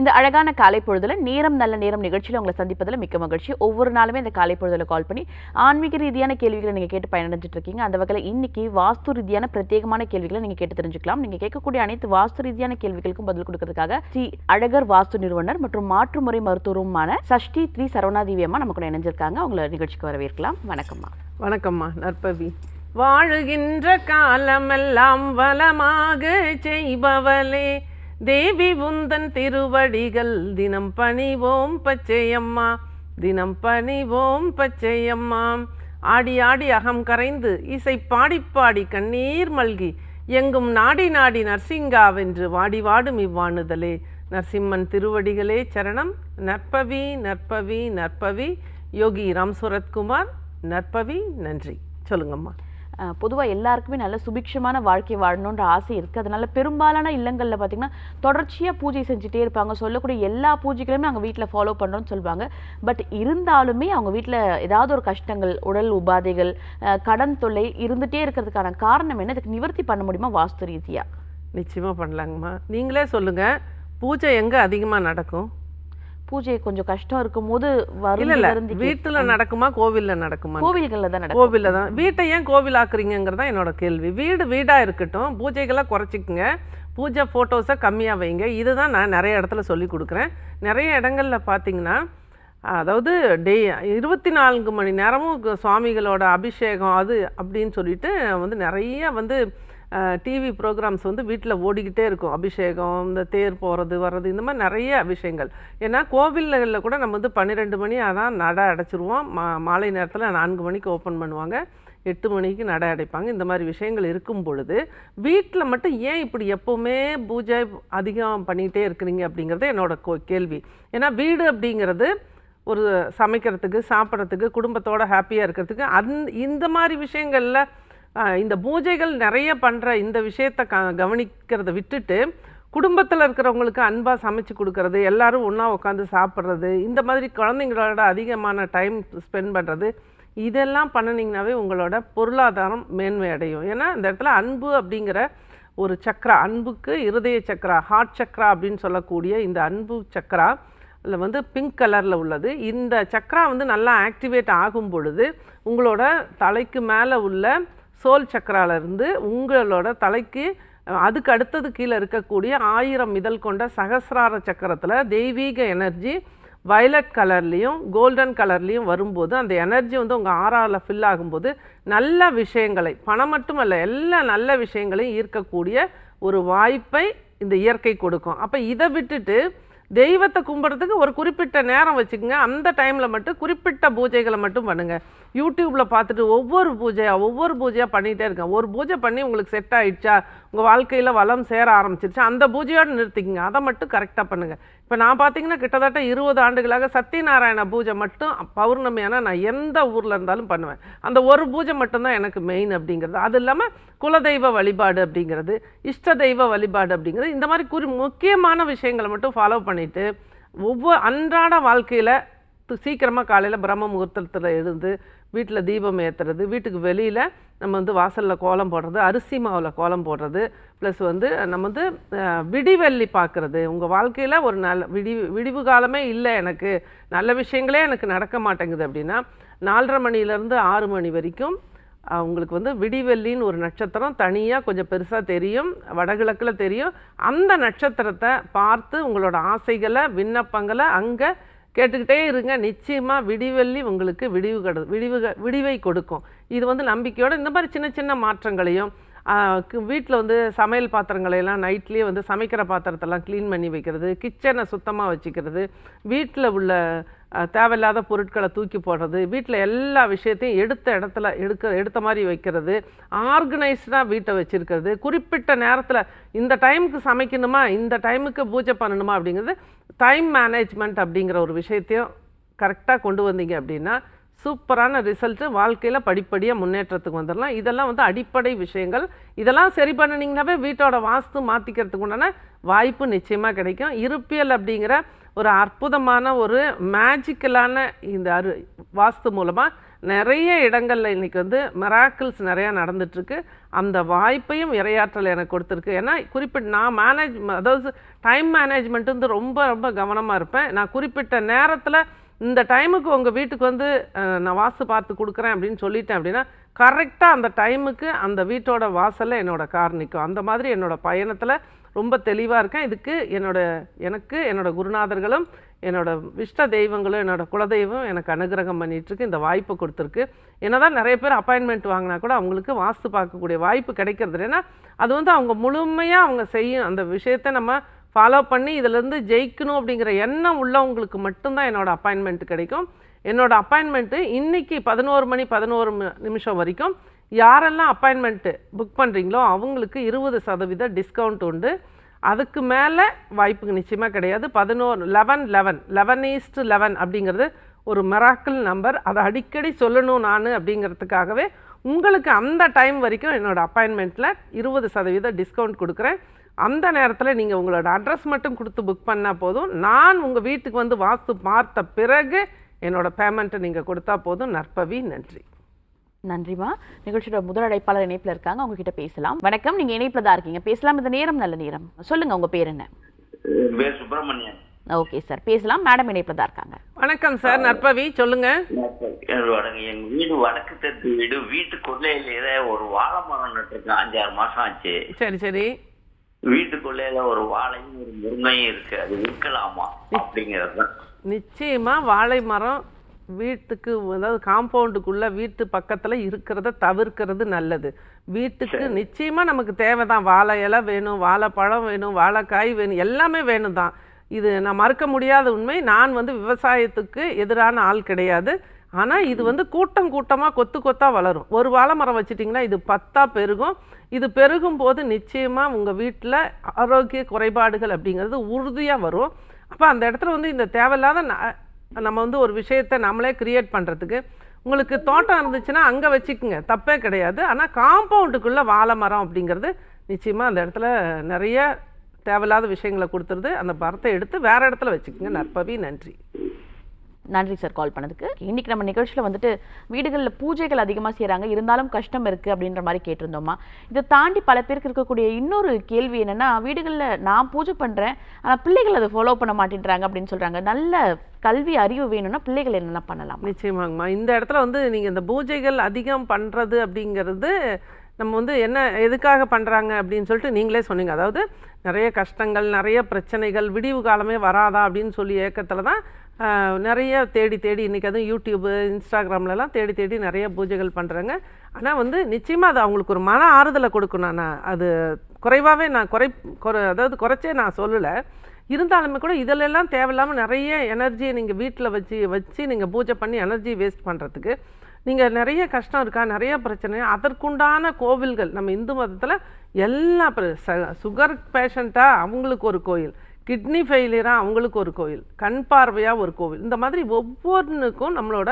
இந்த அழகான காலை பொழுதுல நேரம் நல்ல நேரம் நிகழ்ச்சியில் உங்களை சந்திப்பதில் மிக்க மகிழ்ச்சி. ஒவ்வொரு நாளுமே இந்த காலை பொழுதுல கால் பண்ணி ஆன்மீக ரீதியான கேள்விகளை நீங்க கேட்டு பயனடைஞ்சிட்டு இருக்கீங்க. அந்த வகையில் இன்னைக்கு வாஸ்து ரீதியான பிரத்யேகமான கேள்விகளை நீங்க கேட்டு தெரிஞ்சுக்கலாம். நீங்க கேட்கக்கூடிய அனைத்து வாஸ்து ரீதியான கேள்விகளுக்கும் பதில் கொடுக்கறதுக்காக ஸ்ரீ அழகர் வாஸ்து நிறுவனர் மற்றும் மாற்றுமுறை மருத்துவருமான சஷ்டி த்ரீ சரவணாதேவி அம்மா நமக்கு இணைஞ்சிருக்காங்க. உங்களை நிகழ்ச்சிக்கு வரவேற்கலாம். வணக்கம்மா. வணக்கம்மா. நற்பவி. வாழுகின்ற காலமெல்லாம் வளமாக செய்பவளே தேவி உந்தன் திருவடிகள் தினம் பணிவோம் பச்சையம்மா, தினம் பணிவோம் பச்சையம்மா. ஆடி ஆடி அகம் கரைந்து இசை பாடி பாடி கண்ணீர் மல்கி எங்கும் நாடி நாடி நரசிங்காவென்று வாடி வாடும் இவ்வாணுதலே நரசிம்மன் திருவடிகளே சரணம். நற்பவி நற்பவி நற்பவி. யோகி ராம் சுரத்குமார். நற்பவி. நன்றி. சொல்லுங்கம்மா. பொதுவாக எல்லாருக்குமே நல்ல சுபிக்ஷமான வாழ்க்கை வாழணுன்ற ஆசை இருக்குது. அதனால பெரும்பாலான இல்லங்களில் பார்த்திங்கன்னா தொடர்ச்சியாக பூஜை செஞ்சுட்டே இருப்பாங்க. சொல்லக்கூடிய எல்லா பூஜைகளுமே அவங்க வீட்டில் ஃபாலோ பண்ணுறோன்னு சொல்லுவாங்க. பட் இருந்தாலுமே அவங்க வீட்டில் ஏதாவது ஒரு கஷ்டங்கள், உடல் உபாதைகள், கடன் தொல்லை இருந்துகிட்டே இருக்கிறதுக்கான காரணம் என்ன? இதுக்கு நிவர்த்தி பண்ண முடியுமா வாஸ்து ரீதியாக? நிச்சயமாக பண்ணலாங்கம்மா. நீங்களே சொல்லுங்கள், பூஜை எங்கே அதிகமாக நடக்கும்? பூஜை கொஞ்சம் கஷ்டம் இருக்கும் போது வீட்டுல நடக்குமா கோவில்ல நடக்குமா? கோவில்கள்ல தான் நடக்கும். கோவில்ல தான். வீட்டை ஏன் கோவில் ஆக்குறீங்கிறதா என்னோட கேள்வி. வீடா இருக்கட்டும், பூஜைகளை குறைச்சிக்குங்க, பூஜை ஃபோட்டோஸை கம்மியாக வைங்க. இதுதான் நான் நிறைய இடத்துல சொல்லி கொடுக்குறேன். நிறைய இடங்கள்ல பார்த்தீங்கன்னா, அதாவது 24 மணி நேரமும் சுவாமிகளோட அபிஷேகம் அது அப்படின்னு சொல்லிட்டு நிறைய டிவி ப்ரோக்ராம்ஸ் வீட்டில் ஓடிக்கிட்டே இருக்கும். அபிஷேகம், இந்த தேர் போகிறது வர்றது, இந்த மாதிரி நிறைய விஷயங்கள். ஏன்னா கோவில்களில் கூட நம்ம 12 மணி ஆனால் நடை அடைச்சிருவோம். மாலை நேரத்தில் 4 மணிக்கு ஓப்பன் பண்ணுவாங்க, 8 மணிக்கு நடை அடைப்பாங்க. இந்த மாதிரி விஷயங்கள் இருக்கும் பொழுது வீட்டில் மட்டும் ஏன் இப்படி எப்போவுமே பூஜை அதிகம் பண்ணிகிட்டே இருக்கிறீங்க அப்படிங்கிறது என்னோட கேள்வி. ஏன்னா வீடு அப்படிங்கிறது ஒரு சமைக்கிறதுக்கு, சாப்பிட்றதுக்கு, குடும்பத்தோடு ஹாப்பியாக இருக்கிறதுக்கு, இந்த மாதிரி விஷயங்களில் இந்த பூஜைகள் நிறைய பண்ணுற இந்த விஷயத்தை கவனிக்கிறத விட்டுட்டு குடும்பத்தில் இருக்கிறவங்களுக்கு அன்பாக சமைச்சு கொடுக்கறது, எல்லோரும் ஒன்றா உட்காந்து சாப்பிட்றது, இந்த மாதிரி குழந்தைங்களோட அதிகமான டைம் ஸ்பெண்ட் பண்ணுறது, இதெல்லாம் பண்ணினீங்கனாவே உங்களோட பொருளாதாரம் மேன்மை அடையும். ஏன்னா இந்த இடத்துல அன்பு அப்படிங்கிற ஒரு சக்கரா, அன்புக்கு இருதய சக்கரா, ஹார்ட் சக்கரா அப்படின்னு சொல்லக்கூடிய இந்த அன்பு சக்கரா அதில் பிங்க் கலரில் உள்ளது. இந்த சக்கரா நல்லா ஆக்டிவேட் ஆகும் பொழுது உங்களோட தலைக்கு மேலே உள்ள சோல் சக்கராலேருந்து உங்களோட தலைக்கு அதுக்கு அடுத்தது கீழே இருக்கக்கூடிய 1000 இதழ் கொண்ட சகசிரார சக்கரத்தில் தெய்வீக எனர்ஜி வயலட் கலர்லேயும் கோல்டன் கலர்லேயும் வரும்போது அந்த எனர்ஜி உங்கள் ஆறாவில் ஃபில் ஆகும்போது நல்ல விஷயங்களை, பணம் மட்டுமல்ல எல்லா நல்ல விஷயங்களையும் ஈர்க்கக்கூடிய ஒரு வாய்ப்பை இந்த இயற்கை கொடுக்கும். அப்போ இதை விட்டுட்டு தெய்வத்தை கும்பிட்றதுக்கு ஒரு குறிப்பிட்ட நேரம் வச்சுக்கோங்க. அந்த டைமில் மட்டும் குறிப்பிட்ட பூஜைகளை மட்டும் பண்ணுங்கள். யூடியூப்பில் பார்த்துட்டு ஒவ்வொரு பூஜையாக பண்ணிகிட்டே இருக்கேன். ஒரு பூஜை பண்ணி உங்களுக்கு செட் ஆகிடுச்சா, உங்கள் வாழ்க்கையில் வளம் சேர ஆரம்பிச்சிருச்சா, அந்த பூஜையோடு நிறுத்திக்கங்க. அதை மட்டும் கரெக்டாக பண்ணுங்கள். இப்போ நான் பார்த்தீங்கன்னா கிட்டத்தட்ட 20 ஆண்டுகளாக சத்யநாராயண பூஜை மட்டும் பௌர்ணமியான நான் எந்த ஊரில் இருந்தாலும் பண்ணுவேன். அந்த ஒரு பூஜை மட்டும்தான் எனக்கு மெயின் அப்படிங்கிறது. அது இல்லாமல் குலதெய்வ வழிபாடு அப்படிங்கிறது, இஷ்ட தெய்வ வழிபாடு அப்படிங்கிறது, இந்த மாதிரி முக்கியமான விஷயங்களை மட்டும் ஃபாலோ பண்ணிவிட்டு ஒவ்வொரு அன்றாட வாழ்க்கையில் சீக்கிரமாக காலையில் பிரம்ம முகூர்த்தத்தில் எழுந்து வீட்டில் தீபம் ஏற்றுறது, வீட்டுக்கு வெளியில் நம்ம வாசலில் கோலம் போடுறது, அரிசி மாவில் கோலம் போடுறது, ப்ளஸ் நம்ம விடிவெள்ளி பார்க்குறது. உங்கள் வாழ்க்கையில் ஒரு நல்ல விடிவு காலமே இல்லை, எனக்கு நல்ல விஷயங்களே எனக்கு நடக்க மாட்டேங்குது அப்படின்னா 4:30 மணிலேருந்து 6 மணி வரைக்கும் உங்களுக்கு விடிவெள்ளின்னு ஒரு நட்சத்திரம் தனியாக கொஞ்சம் பெருசாக தெரியும், வடகிழக்கில் தெரியும். அந்த நட்சத்திரத்தை பார்த்து உங்களோட ஆசைகளை, விண்ணப்பங்களை அங்கே கேட்டுக்கிட்டே இருங்க. நிச்சயமாக விடிவெள்ளி உங்களுக்கு விடிவை கொடுக்கும். இது நம்பிக்கையோடு இந்த மாதிரி சின்ன சின்ன மாற்றங்களையும் வீட்டில் சமையல் பாத்திரங்களையெல்லாம் நைட்லேயே சமைக்கிற பாத்திரத்தெல்லாம் க்ளீன் பண்ணி வைக்கிறது, கிச்சனை சுத்தமாக வச்சுக்கிறது, வீட்டில் உள்ள தேவையில்லாத பொருட்களை தூக்கி போடுறது, வீட்டில் எல்லா விஷயத்தையும் எடுத்த மாதிரி வைக்கிறது, ஆர்கனைஸ்டாக வீட்டை வச்சுருக்கிறது, குறிப்பிட்ட நேரத்தில் இந்த டைமுக்கு சமைக்கணுமா, இந்த டைமுக்கு பூஜை பண்ணணுமா அப்படிங்கிறது டைம் மேனேஜ்மெண்ட் அப்படிங்கிற ஒரு விஷயத்தையும் கரெக்டாக கொண்டு வந்தீங்க அப்படின்னா சூப்பரான ரிசல்ட்டு, வாழ்க்கையில் படிப்படியாக முன்னேற்றத்துக்கு வந்துடலாம். இதெல்லாம் வந்து அடிப்படை விஷயங்கள். இதெல்லாம் சரி பண்ணினீங்கன்னாவே வீட்டோட வாஸ்து மாற்றிக்கிறதுக்கு உண்டான வாய்ப்பு நிச்சயமாக கிடைக்கும். இருப்பியல் அப்படிங்கிற ஒரு அற்புதமான ஒரு மேஜிக்கலான இந்த வாஸ்து மூலமாக நிறைய இடங்களில் இன்றைக்கி வந்து மிராக்கிள்ஸ் நிறையா நடந்துட்டுருக்கு. அந்த வாய்ப்பையும் இறையாற்றல் எனக்கு கொடுத்துருக்கு. ஏன்னா குறிப்பிட்ட நான் அதாவது டைம் மேனேஜ்மெண்ட் வந்து ரொம்ப ரொம்ப கவனமாக இருப்பேன். நான் குறிப்பிட்ட நேரத்தில் இந்த டைமுக்கு உங்கள் வீட்டுக்கு வந்து நான் வாஸ்து பார்த்து கொடுக்குறேன் அப்படின்னு சொல்லிட்டேன் அப்படின்னா கரெக்டாக அந்த டைமுக்கு அந்த வீட்டோட வாசலில் என்னோடய கார் நிற்கும். அந்த மாதிரி என்னோடய பயணத்தில் ரொம்ப தெளிவாக இருக்கேன். இதுக்கு என்னோட குருநாதர்களும் என்னோட இஷ்ட தெய்வங்களும் என்னோட குலதெய்வம் எனக்கு அனுகிரகம் பண்ணிகிட்ருக்கு, இந்த வாய்ப்பு கொடுத்துருக்கு. என்னதான் நிறைய பேர் அப்பாயின்மெண்ட் வாங்கினா கூட அவங்களுக்கு வாஸ்து பார்க்கக்கூடிய வாய்ப்பு கிடைக்கிறது. ஏன்னா அது வந்து அவங்க முழுமையாக அவங்க செய்யும் அந்த விஷயத்தை நம்ம ஃபாலோ பண்ணி இதிலேருந்து ஜெயிக்கணும் அப்படிங்கிற எண்ணம் உள்ளவங்களுக்கு மட்டும்தான் என்னோடய அப்பாயின்மெண்ட் கிடைக்கும். என்னோடய அப்பாயின்மெண்ட்டு இன்றைக்கி 11 வரைக்கும் யாரெல்லாம் அப்பாயின்மெண்ட்டு புக் பண்ணுறீங்களோ அவங்களுக்கு 20% டிஸ்கவுண்ட் உண்டு. அதுக்கு மேலே வாய்ப்புக்கு நிச்சயமாக கிடையாது. 11 அப்படிங்கிறது ஒரு மிராக்கிள் நம்பர். அதை அடிக்கடி சொல்லணும் நான் அப்படிங்கிறதுக்காகவே உங்களுக்கு அந்த டைம் வரைக்கும் என்னோடய அப்பாயின்மெண்ட்டில் 20% டிஸ்கவுண்ட் கொடுக்குறேன். அந்த நேரத்தில் நீங்கள் உங்களோட அட்ரஸ் மட்டும் கொடுத்து புக் பண்ணால் போதும். நான் உங்கள் வீட்டுக்கு வந்து வாஸ்து பார்த்த பிறகு என்னோடய பேமெண்ட்டை நீங்கள் கொடுத்தா போதும். நற்பவி, நன்றி. நன்றிமா. நிகழ்ச்சியோட முதல் அழைப்பாளர் இணைப்பில் இருக்காங்க, உங்ககிட்ட பேசலாம். வணக்கம், நீங்க இணைப்பில் தான் இருக்கீங்க, பேசலாம். இந்த நேரம் நல்ல நேரம். சொல்லுங்க, உங்க பேர் என்ன? சுப்பிரமணியன். ஓகே சார், பேசலாம். மேடம் இணைப்பில் தான் இருக்காங்க. வணக்கம் சார், நற்பவி, சொல்லுங்க. எங்க வீடு வடக்கு தெற்கு வீடு. வீட்டு கொள்ளையில ஒரு வாழை மரம் நட்டுருக்கேன். 5-6 மாசம் ஆச்சு. சரி சரி. வீட்டு கொள்ளையில ஒரு வாழையும் ஒரு முருங்கையும் இருக்கு. அது விற்கலாமா அப்படிங்கிறது? நிச்சயமா வாழை மரம் வீட்டுக்கு, அதாவது காம்பவுண்டுக்குள்ள வீட்டு பக்கத்துல இருக்கிறத தவிர்க்கிறது நல்லது. வீட்டுக்கு நிச்சயமா நமக்கு தேவைதான். வாழை இலை வேணும், வாழைப்பழம் வேணும், வாழைக்காய் வேணும், எல்லாமே வேணும் தான். இது நான் மறுக்க முடியாத உண்மை. நான் வந்து விவசாயத்துக்கு எதிரான ஆள் கிடையாது. ஆனால் இது வந்து கூட்டமாக கொத்து கொத்தாக வளரும். ஒரு வாழை மரம் வச்சிட்டிங்கன்னா இது 10 பெருகும். இது பெருகும் போது நிச்சயமாக உங்கள் வீட்டில் ஆரோக்கிய குறைபாடுகள் அப்படிங்கிறது உறுதியாக வரும். அப்போ அந்த இடத்துல வந்து இந்த தேவையில்லாத நம்ம வந்து ஒரு விஷயத்தை நம்மளே கிரியேட் பண்ணுறதுக்கு, உங்களுக்கு தோட்டம் இருந்துச்சுன்னா அங்கே வச்சுக்குங்க, தப்பே கிடையாது. ஆனால் காம்பவுண்டுக்குள்ளே வாழை மரம் அப்படிங்கிறது நிச்சயமாக அந்த இடத்துல நிறைய தேவையில்லாத விஷயங்களை கொடுத்துருது. அந்த மரத்தை எடுத்து வேறு இடத்துல வச்சுக்கோங்க. நற்பவி, நன்றி. நன்றி சார் கால் பண்ணதுக்கு. இன்னைக்கு நம்ம நிகழ்ச்சியில் வந்துட்டு வீடுகளில் பூஜைகள் அதிகமாக செய்கிறாங்க, இருந்தாலும் கஷ்டம் இருக்குது அப்படின்ற மாதிரி கேட்டிருந்தோமா. இதை தாண்டி பல பேருக்கு இருக்கக்கூடிய இன்னொரு கேள்வி என்னென்னா, வீடுகளில் நான் பூஜை பண்ணுறேன் ஆனால் பிள்ளைகள் அதை ஃபாலோ பண்ண மாட்டேன்றாங்க அப்படின்னு சொல்கிறாங்க. நல்ல கல்வி அறிவு வேணும்னா பிள்ளைகள் என்னென்ன பண்ணலாம்? நிச்சயமாங்கம்மா, இந்த இடத்துல வந்து நீங்கள் இந்த பூஜைகள் அதிகம் பண்ணுறது அப்படிங்கிறது நம்ம வந்து என்ன எதுக்காக பண்ணுறாங்க அப்படின்னு சொல்லிட்டு நீங்களே சொன்னீங்க. அதாவது நிறைய கஷ்டங்கள், நிறைய பிரச்சனைகள், விடிவு காலமே வராதா அப்படின்னு சொல்லி ஏக்கத்தில் தான் நிறைய தேடி இன்றைக்கி அதுவும் யூடியூப்பு, இன்ஸ்டாகிராம்லலாம் தேடி நிறைய பூஜைகள் பண்ணுறாங்க. ஆனால் வந்து நிச்சயமாக அது அவங்களுக்கு ஒரு மன ஆறுதலை கொடுக்கணும். நான் அது குறைவாகவே நான் அதாவது குறைச்சே நான் சொல்லலை. இருந்தாலுமே கூட இதிலெல்லாம் தேவையில்லாமல் நிறைய எனர்ஜியை நீங்கள் வீட்டில் வச்சு நீங்கள் பூஜை பண்ணி எனர்ஜி வேஸ்ட் பண்ணுறதுக்கு நீங்கள் நிறைய கஷ்டம் இருக்கா, நிறைய பிரச்சனை, அதற்குண்டான கோவில்கள் நம்ம இந்து மதத்தில் எல்லா சுகர் பேஷண்ட்டாக அவங்களுக்கு ஒரு கோயில், கிட்னி ஃபெயிலியராக அவங்களுக்கு ஒரு கோயில், கண் பார்வையாக ஒரு கோவில், இந்த மாதிரி ஒவ்வொன்றுக்கும் நம்மளோட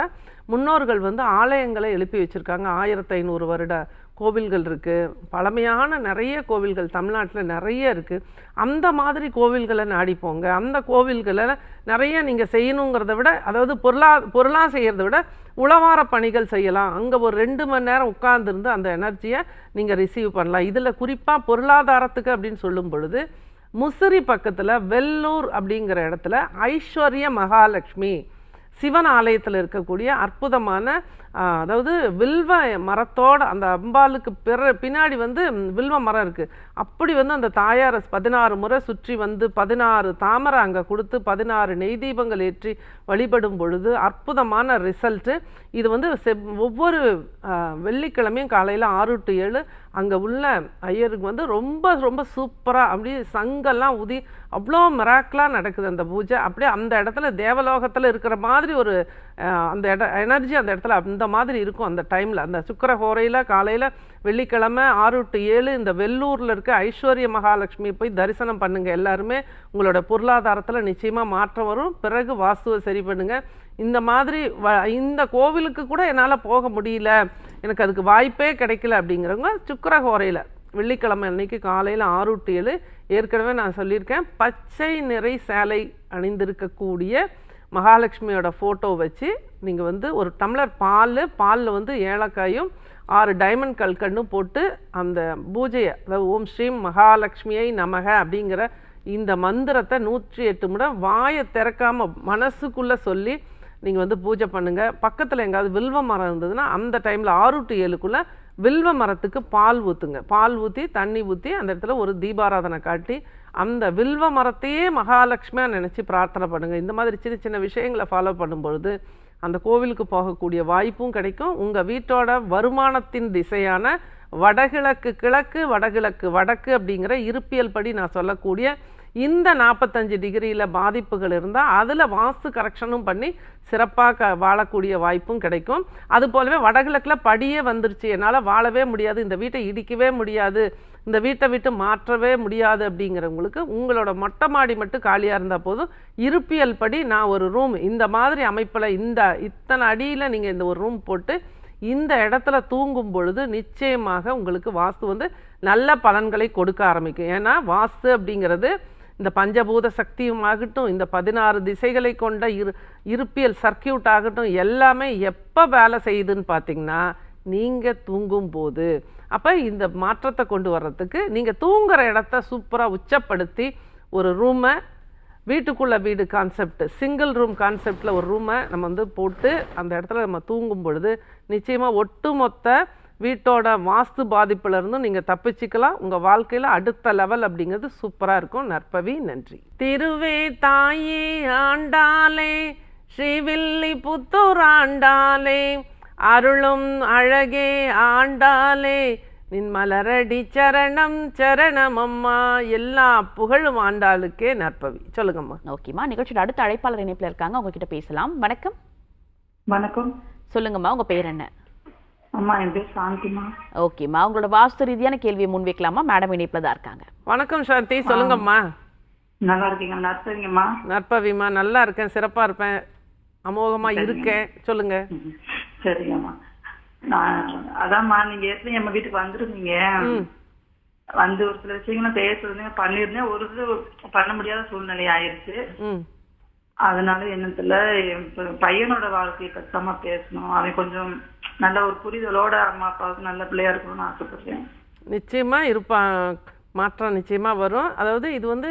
முன்னோர்கள் வந்து ஆலயங்களை எழுப்பி வச்சுருக்காங்க. 1500 வருட கோவில்கள் இருக்குது. பழமையான நிறைய கோவில்கள் தமிழ்நாட்டில் நிறைய இருக்குது. அந்த மாதிரி கோவில்களை நாடிப்போங்க. அந்த கோவில்களை நிறைய நீங்கள் செய்யணுங்கிறத விட, அதாவது பொருளாக செய்கிறத விட உளவார பணிகள் செய்யலாம். அங்கே ஒரு 2 மணி நேரம் உட்கார்ந்துருந்து அந்த எனர்ஜியை நீங்கள் ரிசீவ் பண்ணலாம். இதில் குறிப்பாக பொருளாதாரத்துக்கு அப்படின்னு சொல்லும் பொழுது முசிறி பக்கத்தில் வெள்ளூர் அப்படிங்கிற இடத்துல ஐஸ்வர்ய மகாலட்சுமி சிவன் ஆலயத்தில் இருக்கக்கூடிய அற்புதமான, அதாவது வில்வ மரத்தோட அந்த அம்பாளுக்கு பின்னாடி வந்து வில்வ மரம் இருக்குது. அப்படி வந்து அந்த தாயாரை 16 முறை சுற்றி வந்து 16 தாமரை அங்கே கொடுத்து 16 நெய் தீபங்கள் ஏற்றி வழிபடும் பொழுது அற்புதமான ரிசல்ட்டு. இது வந்து ஒவ்வொரு வெள்ளிக்கிழமையும் காலையில் 6 to 7 அங்கே உள்ள ஐயருக்கு வந்து ரொம்ப ரொம்ப சூப்பராக அப்படியே சங்கெல்லாம் ஊதி அவ்வளோ மிராக்கிளாக நடக்குது அந்த பூஜை. அப்படியே அந்த இடத்துல தேவலோகத்தில் இருக்கிற மாதிரி ஒரு அந்த எனர்ஜி அந்த இடத்துல அந்த மாதிரி இருக்கும். அந்த டைமில் அந்த சுக்கிர ஹோரையில் காலையில் வெள்ளிக்கிழமை 6 to 7 இந்த வெள்ளூரில் இருக்க ஐஸ்வர்ய மகாலட்சுமி போய் தரிசனம் பண்ணுங்கள். எல்லாருமே உங்களோட பொருளாதாரத்தில் நிச்சயமாக மாற்றம் வரும். பிறகு வாஸ்துவை சரி பண்ணுங்கள். இந்த மாதிரி இந்த கோவிலுக்கு கூட என்னால் போக முடியல, எனக்கு அதுக்கு வாய்ப்பே கிடைக்கல அப்படிங்கிறவங்க சுக்கிரஹோரையில் வெள்ளிக்கிழமை அன்னைக்கு காலையில் 6 to 7 ஏற்கனவே நான் சொல்லியிருக்கேன், பச்சை நிறை சேலை அணிந்திருக்கக்கூடிய மகாலட்சுமியோட ஃபோட்டோ வச்சு நீங்கள் வந்து ஒரு டம்ளர் பாலில் வந்து ஏலக்காயும் 6 டைமண்ட் கல்கண்டும் போட்டு அந்த பூஜையை, அதாவது ஓம் ஸ்ரீம் மகாலட்சுமியை நமக அப்படிங்கிற இந்த மந்திரத்தை 108 முறை வாயை திறக்காமல் மனசுக்குள்ளே சொல்லி நீங்கள் வந்து பூஜை பண்ணுங்கள். பக்கத்தில் எங்காவது வில்வ மரம் இருந்ததுன்னா அந்த டைமில் 6 to 7க்குள்ளே வில்வ மரத்துக்கு பால் ஊற்றுங்க. பால் ஊற்றி தண்ணி ஊற்றி அந்த இடத்துல ஒரு தீபாராதனை காட்டி அந்த வில்வ மரத்தையே மகாலட்சுமியாக நினச்சி பிரார்த்தனை பண்ணுங்கள். இந்த மாதிரி சின்ன சின்ன விஷயங்களை ஃபாலோ பண்ணும்பொழுது அந்த கோவிலுக்கு போகக்கூடிய வாய்ப்பும் கிடைக்கும். உங்கள் வீட்டோட வருமானத்தின் திசையான வடகிழக்கு கிழக்கு, வடகிழக்கு வடக்கு அப்படிங்கிற இருப்பியல் படி நான் சொல்லக்கூடிய இந்த 45 டிகிரியில் பாதிப்புகள் இருந்தால் அதில் வாஸ்து கரெக்ஷனும் பண்ணி சிறப்பாக வாழக்கூடிய வாய்ப்பும் கிடைக்கும். அது போலவே வடகிழக்கில் படியே வந்துருச்சு, என்னால் வாழவே முடியாது, இந்த வீட்டை இடிக்கவே முடியாது, இந்த வீட்டை விட்டு மாற்றவே முடியாது அப்படிங்கிறவங்களுக்கு உங்களோட மொட்டை மாடி மட்டும் காலியாக இருந்தால் போதும். இருப்பியல் படி நான் ஒரு ரூம் இந்த மாதிரி அமைப்பில் இத்தனை அடியில் நீங்கள் இந்த ஒரு ரூம் போட்டு இந்த இடத்துல தூங்கும் பொழுது நிச்சயமாக உங்களுக்கு வாஸ்து வந்து நல்ல பலன்களை கொடுக்க ஆரம்பிக்கும். ஏன்னா வாஸ்து அப்படிங்கிறது இந்த பஞ்சபூத சக்தியும் ஆகட்டும், இந்த 16 திசைகளை கொண்ட இருப்பியல் சர்க்கியூட் ஆகட்டும், எல்லாமே எப்போ வேலை செய்யுதுன்னு பார்த்தீங்கன்னா நீங்கள் தூங்கும்போது. அப்போ இந்த மாற்றத்தை கொண்டு வர்றதுக்கு நீங்கள் தூங்குற இடத்த சூப்பராக உச்சப்படுத்தி ஒரு ரூமை, வீட்டுக்குள்ளே வீடு கான்செப்ட், சிங்கிள் ரூம் கான்செப்டில் ஒரு ரூமை நம்ம வந்து போட்டு அந்த இடத்துல நம்ம தூங்கும் பொழுது நிச்சயமாக ஒட்டுமொத்த வீட்டோட வாஸ்து பாதிப்புலேருந்தும் நீங்கள் தப்பிச்சிக்கலாம். உங்கள் வாழ்க்கையில் அடுத்த லெவல் அப்படிங்கிறது சூப்பராக இருக்கும். நற்பவி, நன்றி. திருவே தாயே ஆண்டாலே, ஸ்ரீவில்லி புத்தூர் ஆண்டாலே, அருளும் அழகே ஆண்டாலே, நின் மலரடி சரணம் சரணம் அம்மா. எல்லா புகழும் ஆண்டாளுக்கே நற்பவி. சொல்லுங்கம்மா. ஓகேம்மா, நிகழ்ச்சியோட அடுத்த அழைப்பாளர் இணைப்பில் இருக்காங்க, உங்ககிட்ட பேசலாம். வணக்கம். வணக்கம். சொல்லுங்கம்மா, உங்க பேர் என்ன? அம்மா, என் பேர் சாந்திமா. ஓகேம்மா, உங்களோட வாஸ்து ரீதியான கேள்வியை முன்வைக்கலாமா? மேடம் இணைப்பில் தான் இருக்காங்க. வணக்கம் சாந்தி, சொல்லுங்கம்மா. நல்லா இருக்கீங்க? நற்பவிங்கம்மா. நற்பவிம்மா, நல்லா இருக்கேன், சிறப்பாக இருப்பேன், அமோகமாக இருக்கேன். சொல்லுங்க. சரிங்கம்மா. அதாம்மா, நீங்க ஏற்கனவே நம்ம வீட்டுக்கு வந்துருந்தீங்க, வந்து ஒரு சில விஷயங்களும் பேசுறதுங்க பண்ணிருந்தேன், ஒரு இது பண்ண முடியாத சூழ்நிலை ஆயிடுச்சு. அதனால என்னத்துல பையனோட வாழ்க்கையை பத்தாம பேசணும், அவன் கொஞ்சம் நல்ல ஒரு புரிதலோட அம்மா அப்பாவுக்கு நல்ல பிள்ளையா இருக்கணும்னு ஆசைப்படுறேன். நிச்சயமா இருப்பான், மாற்றம் நிச்சயமா வரும். அதாவது இது வந்து